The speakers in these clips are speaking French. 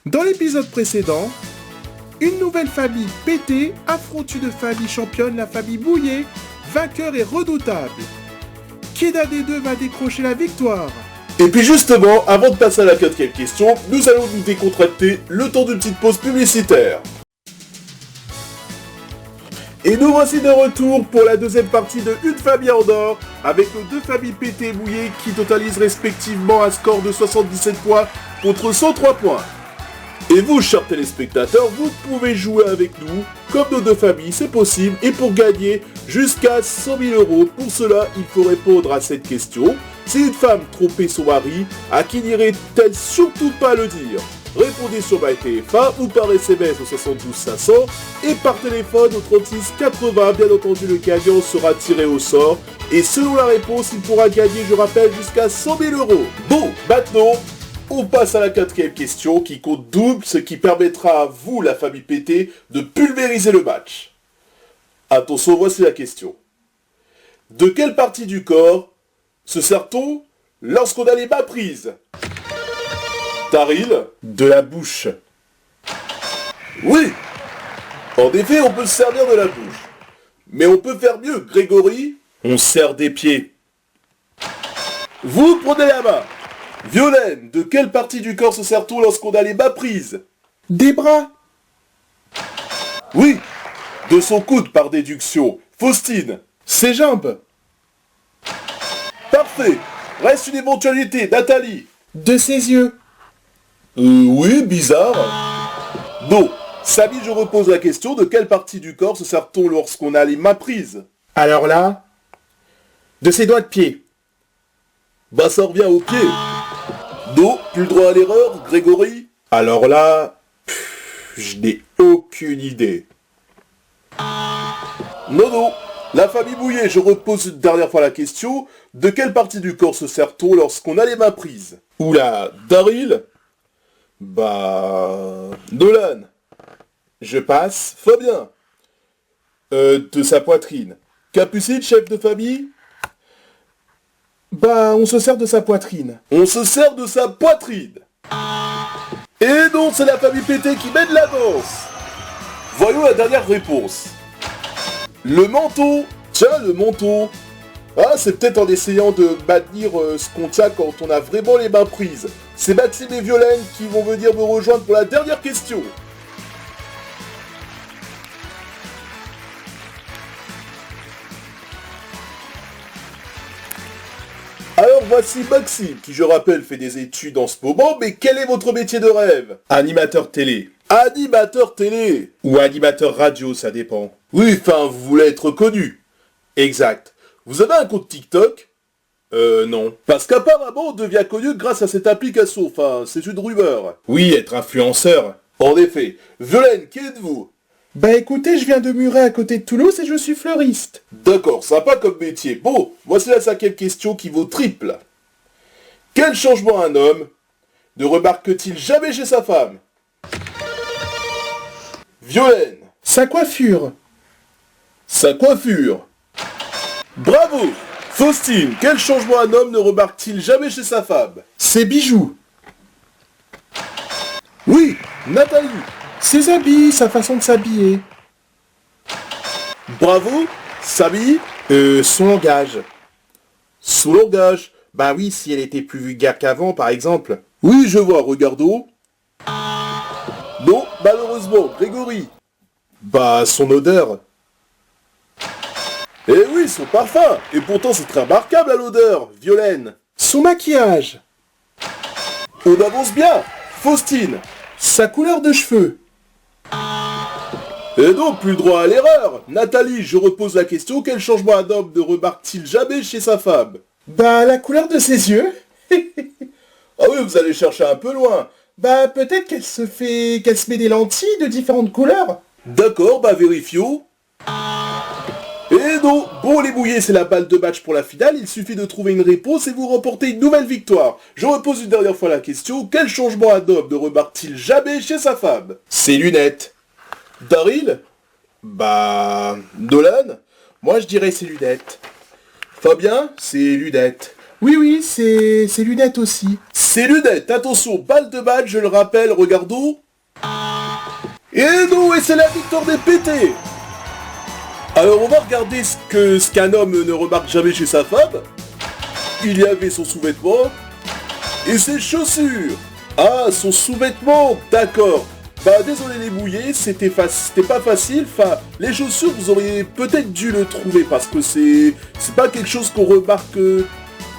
Dans l'épisode précédent, une nouvelle famille pétée affronte une famille championne, la famille Bouillet, vainqueur et redoutable. Qui d'un des deux va décrocher la victoire? Et puis justement, avant de passer à la quatrième question, nous allons nous décontracter le temps d'une petite pause publicitaire. Et nous voici de retour pour la deuxième partie de Une famille en or, avec nos deux familles pétées et Bouillet qui totalisent respectivement un score de 77 points contre 103 points. Et vous, chers téléspectateurs, vous pouvez jouer avec nous, comme nos deux familles, c'est possible, et pour gagner jusqu'à 100 000 €. Pour cela, il faut répondre à cette question. Si une femme trompait son mari, à qui n'irait-elle surtout pas le dire? Répondez sur MyTF1 ou par SMS au 72 500 et par téléphone au 36 80. Bien entendu, le gagnant sera tiré au sort. Et selon la réponse, il pourra gagner, je rappelle, jusqu'à 100 000 €. Bon, maintenant, on passe à la quatrième question qui compte double, ce qui permettra à vous, la famille pétée, de pulvériser le match. Attention, voici la question. De quelle partie du corps se sert-on lorsqu'on a les mains prises? Daryl? De la bouche. Oui. En effet, on peut se servir de la bouche. Mais on peut faire mieux, Grégory. On sert des pieds. Vous prenez la main. Violaine, de quelle partie du corps se sert-on lorsqu'on a les mains prises? Des bras. Oui. De son coude par déduction. Faustine? Ses jambes. Parfait. Reste une éventualité, Nathalie. De ses yeux. Oui, bizarre. Non. Samy, je repose la question, de quelle partie du corps se sert-on lorsqu'on a les mains prises? Alors là, de ses doigts de pied. Bah ça revient au pied. Non, plus le droit à l'erreur, Grégory? Alors là, je n'ai aucune idée. Non. La famille Bouillet, je repose une dernière fois la question. De quelle partie du corps se sert-on lorsqu'on a les mains prises? Oula, Daryl? Nolan? je passe. Fabien? De sa poitrine. Capucine, chef de famille? On se sert de sa poitrine. On se sert de sa poitrine. Et non, c'est la famille pétée qui mène la danse. Voyons la dernière réponse. Le menton. Tiens, le menton. Ah, c'est peut-être en essayant de maintenir ce qu'on tient quand on a vraiment les mains prises. C'est Maxime et Violaine qui vont venir me rejoindre pour la dernière question. Alors voici Maxime, qui je rappelle fait des études en ce moment, mais quel est votre métier de rêve? Animateur télé. Animateur télé. Ou animateur radio, ça dépend. Oui, enfin, vous voulez être connu. Exact. Vous avez un compte TikTok? Non. Parce qu'apparemment, on devient connu grâce à cette application, enfin, c'est une rumeur. Oui, être influenceur. En effet. Violaine, qui êtes-vous? Écoutez, je viens de Muret à côté de Toulouse et je suis fleuriste. D'accord, sympa comme métier. Bon, voici la cinquième question qui vaut triple. Quel changement un homme ne remarque-t-il jamais chez sa femme? Violaine. Sa coiffure. Sa coiffure. Bravo. Faustine, quel changement un homme ne remarque-t-il jamais chez sa femme? Ses bijoux. Oui. Nathalie. Ses habits, sa façon de s'habiller. Bravo. Samy. Son langage. Son langage. Oui, si elle était plus vulgaire qu'avant, par exemple. Oui, je vois, regardons. Non, malheureusement, Grégory. Son odeur. Eh oui, son parfum. Et pourtant, c'est très remarquable à l'odeur, Violaine. Son maquillage. On avance bien. Faustine. Sa couleur de cheveux. Et non, plus le droit à l'erreur. Nathalie, je repose la question, quel changement un homme ne remarque-t-il jamais chez sa femme? La couleur de ses yeux. Ah oui, vous allez chercher un peu loin. Peut-être qu'elle se met des lentilles de différentes couleurs. D'accord, vérifions. Et non, bon les Bouillets, c'est la balle de match pour la finale, il suffit de trouver une réponse et vous remportez une nouvelle victoire. Je repose une dernière fois la question, quel changement un homme ne remarque-t-il jamais chez sa femme? Ses lunettes. Daryl? Nolan. Moi je dirais ses lunettes. Fabien? Ses lunettes. Oui, c'est lunettes aussi. C'est lunettes, attention, balle de match, je le rappelle, regardons. Et non, et c'est la victoire des PT. Alors on va regarder ce qu'un homme ne remarque jamais chez sa femme. Il y avait son sous-vêtement et ses chaussures. Ah, son sous-vêtement, d'accord. Bah désolé les mouillés, c'était pas facile. Enfin, les chaussures, vous auriez peut-être dû le trouver parce que c'est pas quelque chose qu'on remarque.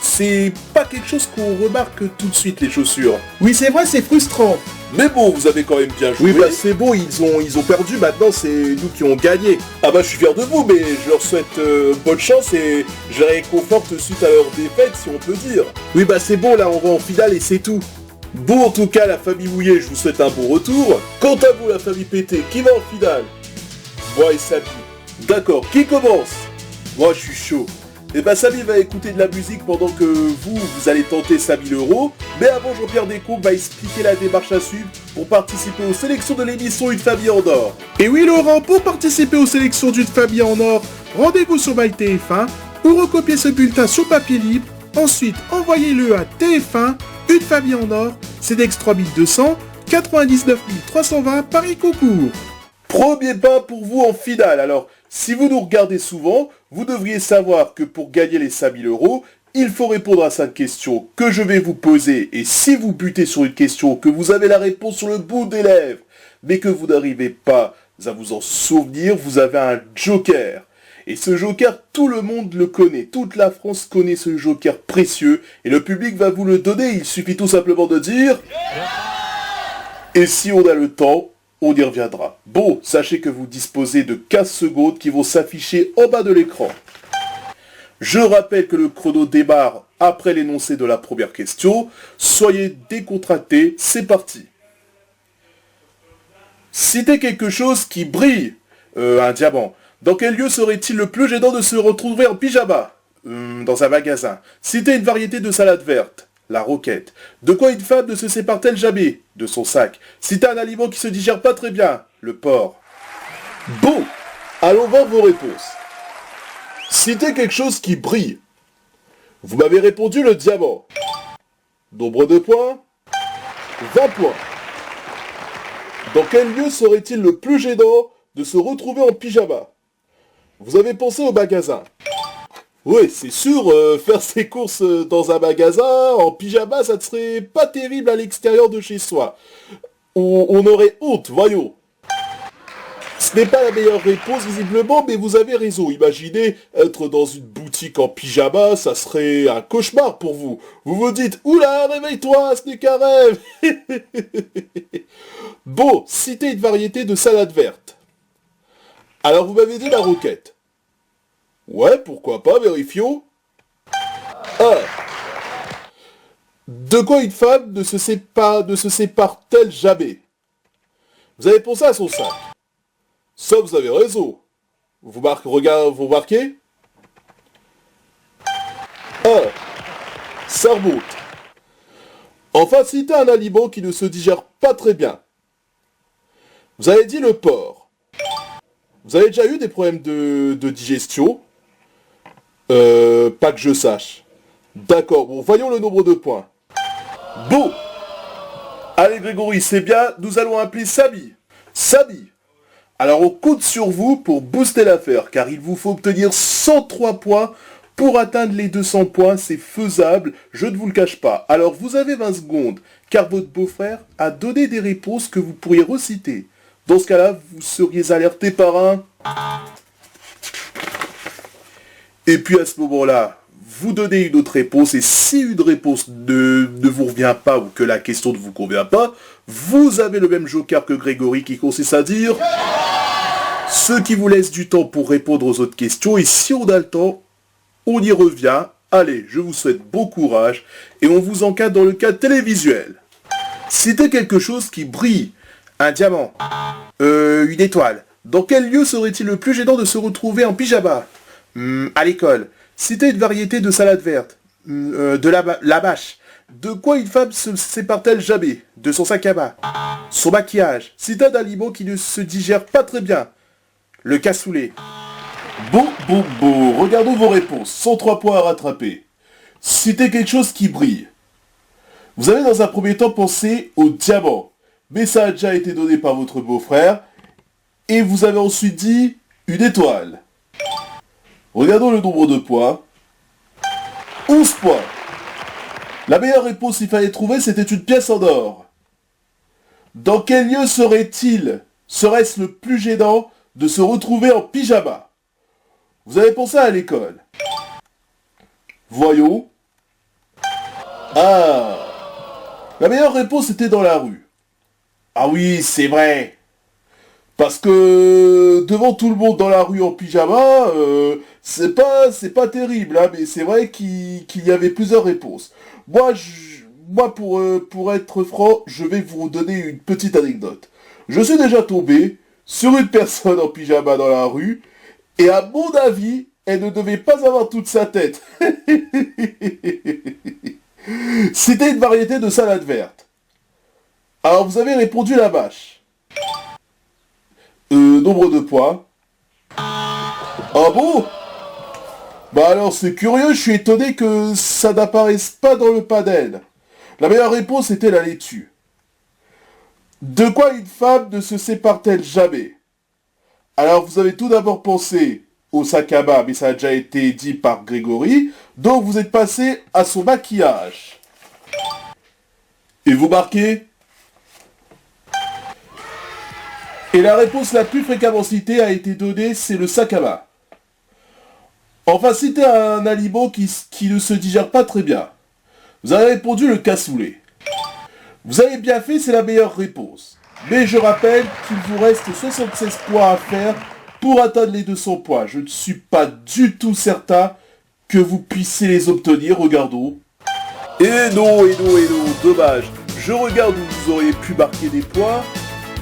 C'est pas quelque chose qu'on remarque tout de suite, les chaussures. Oui, c'est vrai, c'est frustrant. Mais bon, vous avez quand même bien joué. Oui, bah c'est bon, ils ont perdu, maintenant c'est nous qui ont gagné. Ah bah je suis fier de vous, mais je leur souhaite bonne chance et je les réconforte suite à leur défaite, si on peut dire. Oui, bah c'est bon, là on va en finale et c'est tout. Bon, en tout cas, la famille Mouillé, je vous souhaite un bon retour. Quant à vous, la famille Pété, qui va en finale? Moi et Samy. D'accord, qui commence? Moi, je suis chaud. Et bah Samy va écouter de la musique pendant que vous allez tenter 5000 €. Mais avant, Jean-Pierre Descombes va expliquer la démarche à suivre pour participer aux sélections de l'émission Une Famille en Or. Et oui Laurent, pour participer aux sélections d'une famille en or, rendez-vous sur MyTF1 ou recopiez ce bulletin sur papier libre. Ensuite, envoyez-le à TF1, Une Famille en Or, CEDEX 3200, 99 320 Paris Concours. Premier pas pour vous en finale. Alors, si vous nous regardez souvent, vous devriez savoir que pour gagner les 5000 €, il faut répondre à 5 questions que je vais vous poser. Et si vous butez sur une question, que vous avez la réponse sur le bout des lèvres, mais que vous n'arrivez pas à vous en souvenir, vous avez un joker. Et ce joker, tout le monde le connaît. Toute la France connaît ce joker précieux. Et le public va vous le donner. Il suffit tout simplement de dire... Et si on a le temps, on y reviendra. Bon, sachez que vous disposez de 15 secondes qui vont s'afficher en bas de l'écran. Je rappelle que le chrono démarre après l'énoncé de la première question. Soyez décontractés, c'est parti. Citez quelque chose qui brille. Un diamant. Dans quel lieu serait-il le plus gênant de se retrouver en pyjama? Dans un magasin. Citez une variété de salade verte. La roquette. De quoi une femme ne se sépare-t-elle jamais? De son sac. Citez un aliment qui se digère pas très bien. Le porc. Bon, allons voir vos réponses. Citez quelque chose qui brille. Vous m'avez répondu le diamant. Nombre de points? 20 points. Dans quel lieu serait-il le plus gênant de se retrouver en pyjama? Vous avez pensé au magasin. Oui, c'est sûr, faire ses courses dans un magasin, en pyjama, ça ne serait pas terrible à l'extérieur de chez soi. On aurait honte, voyons. Ce n'est pas la meilleure réponse, visiblement, mais vous avez raison. Imaginez être dans une boutique en pyjama, ça serait un cauchemar pour vous. Vous vous dites, oula, réveille-toi, ce n'est qu'un rêve. Bon, citez une variété de salade verte. Alors vous m'avez dit la roquette. Ouais, pourquoi pas, vérifions. 1. De quoi une femme ne se sépare-t-elle jamais? Vous avez pensé à son sac. Ça, vous avez raison. Vous marquez? 1. Ça remonte. Enfin, citez un aliment qui ne se digère pas très bien. Vous avez dit le porc. Vous avez déjà eu des problèmes de digestion? Pas que je sache. D'accord, bon, voyons le nombre de points. Bon. Allez Grégory, c'est bien, nous allons appeler Samy. Samy. Alors on compte sur vous pour booster l'affaire, car il vous faut obtenir 103 points pour atteindre les 200 points, c'est faisable, je ne vous le cache pas. Alors vous avez 20 secondes, car votre beau-frère a donné des réponses que vous pourriez reciter. Dans ce cas-là, vous seriez alerté par un... Et puis à ce moment-là, vous donnez une autre réponse, et si une réponse ne vous revient pas, ou que la question ne vous convient pas, vous avez le même joker que Grégory qui consiste à dire... Ce qui vous laisse du temps pour répondre aux autres questions, et si on a le temps, on y revient. Allez, je vous souhaite bon courage, et on vous encadre dans le cadre télévisuel. Citez quelque chose qui brille. Un diamant. Une étoile. Dans quel lieu serait-il le plus gênant de se retrouver en pyjama? À l'école. Citez une variété de salade verte. De la bâche. De quoi une femme se sépare-t-elle jamais? De son sac à main. Son maquillage. Citez un aliment qui ne se digère pas très bien. Le cassoulet. Bon. Regardons vos réponses. 103 points à rattraper. Citez quelque chose qui brille. Vous avez dans un premier temps pensé au diamant, mais ça a déjà été donné par votre beau-frère, et vous avez ensuite dit une étoile. Regardons le nombre de points. 11 points. La meilleure réponse qu'il fallait trouver, c'était une pièce en or. Dans quel lieu serait-ce le plus gênant de se retrouver en pyjama? Vous avez pensé à l'école. Voyons. Ah, la meilleure réponse était dans la rue. Ah oui, c'est vrai. Parce que devant tout le monde dans la rue en pyjama, c'est pas terrible, hein, mais c'est vrai qu'il y avait plusieurs réponses. Moi, pour être franc, je vais vous donner une petite anecdote. Je suis déjà tombé sur une personne en pyjama dans la rue, et à mon avis, elle ne devait pas avoir toute sa tête. C'était une variété de salade verte. Alors vous avez répondu la vache. Nombre de points. Ah bon? Bah alors c'est curieux, je suis étonné que ça n'apparaisse pas dans le panel. La meilleure réponse était la laitue. De quoi une femme ne se sépare-t-elle jamais? Alors vous avez tout d'abord pensé au sac à main, mais ça a déjà été dit par Grégory, donc vous êtes passé à son maquillage. Et vous marquez? Et la réponse la plus fréquemment citée a été donnée, c'est le sac à main. Enfin, citez un aliment qui ne se digère pas très bien. Vous avez répondu le cassoulet. Vous avez bien fait, c'est la meilleure réponse. Mais je rappelle qu'il vous reste 76 points à faire pour atteindre les 200 points. Je ne suis pas du tout certain que vous puissiez les obtenir, regardons. Et non, dommage. Je regarde où vous auriez pu marquer des points.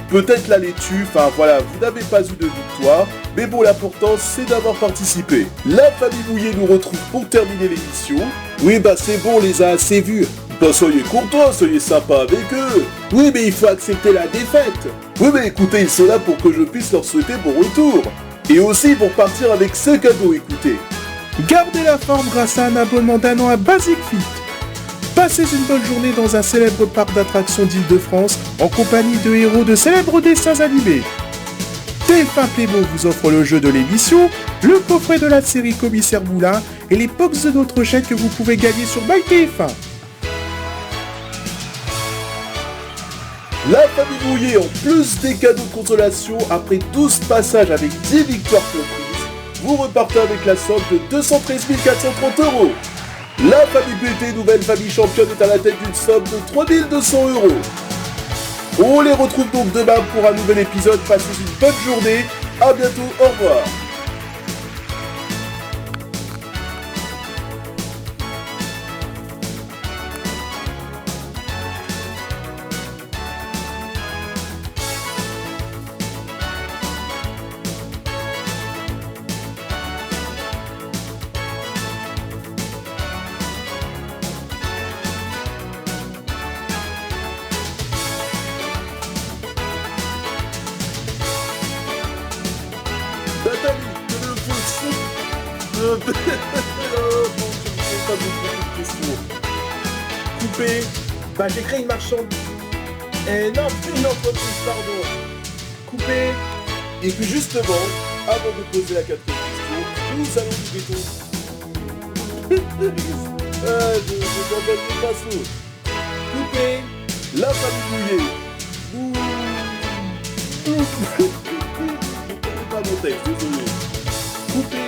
Peut-être la laitue, enfin voilà, vous n'avez pas eu de victoire, mais bon, l'important c'est d'avoir participé. La famille Mouillé nous retrouve pour terminer l'émission. Oui, bah c'est bon, on les a assez vus. Bah soyez courtois, soyez sympa avec eux. Oui, mais il faut accepter la défaite. Oui, mais écoutez, ils sont là pour que je puisse leur souhaiter bon retour. Et aussi pour partir avec ce cadeau, écoutez. Gardez la forme grâce à un abonnement d'1 an à Basic Fit. Passez une bonne journée dans un célèbre parc d'attractions d'Île-de-France en compagnie de héros de célèbres dessins animés. TF1 Playmo vous offre le jeu de l'émission, le coffret de la série Commissaire Moulin et les box de notre chaîne que vous pouvez gagner sur MyTF1. La famille Mouillé, en plus des cadeaux de consolation, après 12 passages avec 10 victoires comprises, vous repartez avec la somme de 213 430 €. La famille PT, nouvelle famille championne, est à la tête d'une somme de 3200 €. On les retrouve donc demain pour un nouvel épisode. Passez une bonne journée. À bientôt. Au revoir. Nathalie, que le faux non, je ne pose pas beaucoup de questions. Coupé. Bah j'ai créé une marchande. Non, une entreprise, pardon. Coupé. Et puis justement, avant de poser la quatrième question, nous allons du béton. Je t'appelle le pinceau. Coupé. La famille mouillée. Pas mon texte, désolé. Coupé.